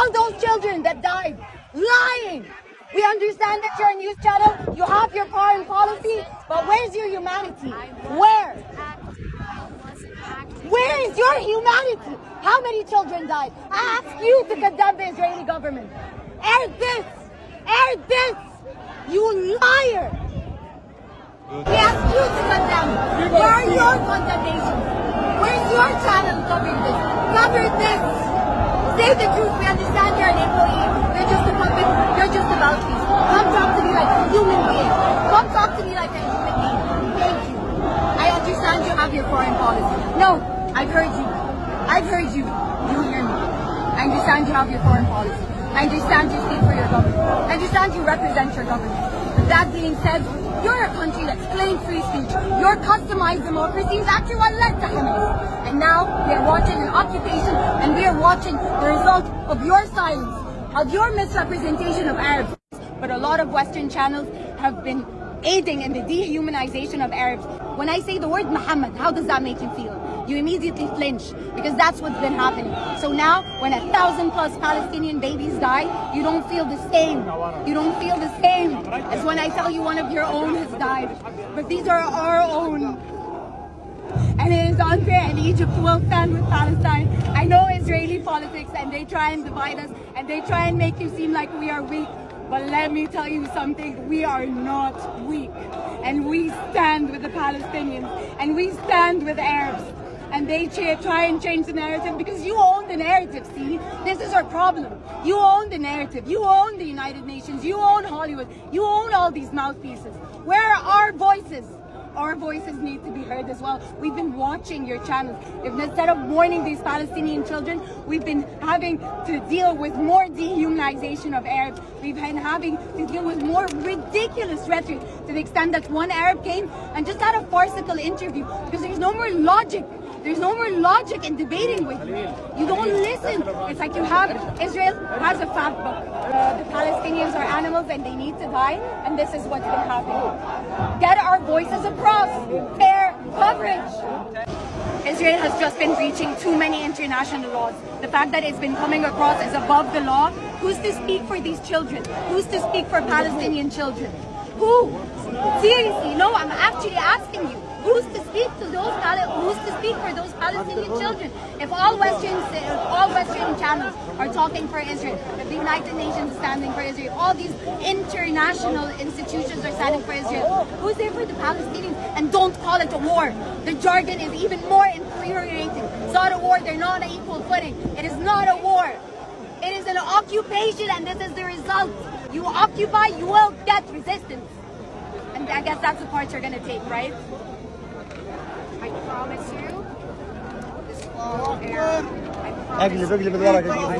all those children that died. Lying. We understand that you're a news channel, you have your foreign policy, but where's your humanity? Where? Where is your humanity? How many children died? I ask you to condemn the Israeli government. Air this! Air this! You liar! We ask you to condemn. Where are your condemnations? Where's your channel covering this? Cover this! Say the truth. We understand you're an employee. You're just a puppet. You're just a mouthpiece. Come talk to me like a human being. Come talk to me like a human being. Thank you. I understand you have your foreign policy. No, I've heard you. I've heard you. You hear me. I understand you have your foreign policy. I understand you speak for your government. I understand you represent your government. But that being said, you're a country that's playing free speech. Your customized democracy is actually what led to Hamas. And now we are watching an occupation, and we are watching the result of your silence, of your misrepresentation of Arabs. But a lot of Western channels have been aiding in the dehumanization of Arabs. When I say the word Muhammad, how does that make you feel? You immediately flinch, because that's what's been happening. So now, when 1,000+ Palestinian babies die, you don't feel the same. You don't feel the same as when I tell you one of your own has died. But these are our own. And it is unfair, and Egypt will stand with Palestine. I know Israeli politics, and they try and divide us, and they try and make you seem like we are weak. But let me tell you something, we are not weak. And we stand with the Palestinians, and we stand with Arabs. And they try and change the narrative because you own the narrative, see? This is our problem. You own the narrative. You own the United Nations. You own Hollywood. You own all these mouthpieces. Where are our voices? Our voices need to be heard as well. We've been watching your channels. If instead of warning these Palestinian children, we've been having to deal with more dehumanization of Arabs. We've been having to deal with more ridiculous rhetoric, to the extent that one Arab came and just had a farcical interview because there's no more logic. There's no more logic in debating with you. You don't listen. It's like you have, Israel has a fact book. The Palestinians are animals and they need to die, and this is what's been happening. Get our voices across. Fair coverage. Israel has just been breaching too many international laws. The fact that it's been coming across as above the law. Who's to speak for these children? Who's to speak for Palestinian children? Who? Seriously, no, I'm actually asking you. Who's to speak to those? Who's to speak for those Palestinian children? If all Western channels are talking for Israel, if the United Nations is standing for Israel, all these international institutions are standing for Israel, who's there for the Palestinians? And don't call it a war. The jargon is even more infuriating. It's not a war. They're not on equal footing. It is not a war. It is an occupation, and this is the result. You occupy, you will get resistance. And I guess that's the part you're going to take, right? I promise you, this will air. I promise you.